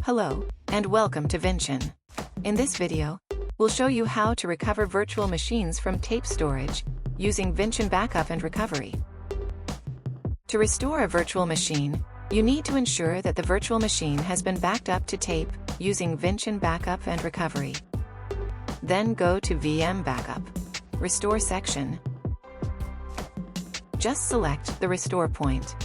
Hello, and welcome to Vinchin. In this video, we'll show you how to recover virtual machines from tape storage using Vinchin Backup and Recovery. To restore a virtual machine, you need to ensure that the virtual machine has been backed up to tape using Vinchin Backup and Recovery. Then go to VM Backup, Restore section. Just select the restore point.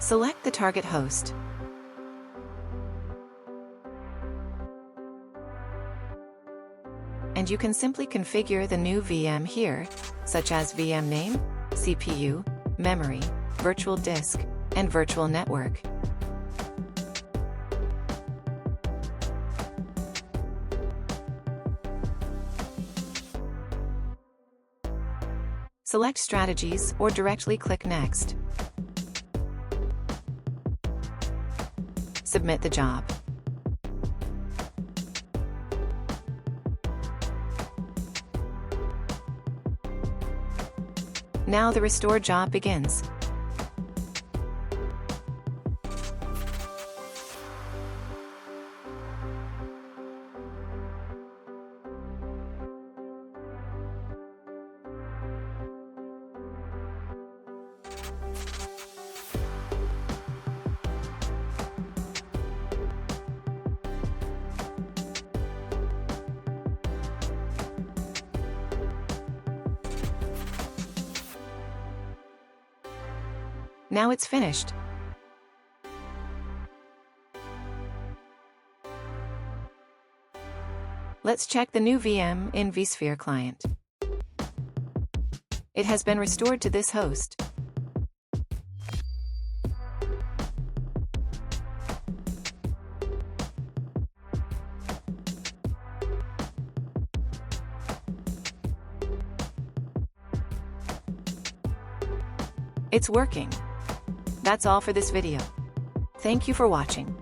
Select the target host. And you can simply configure the new VM here, such as VM name, CPU, memory, virtual disk, and virtual network. Select Strategies or directly click Next. Submit the job. Now the restore job begins. Now it's finished. Let's check the new VM in vSphere client. It has been restored to this host. It's working. That's all for this video. Thank you for watching.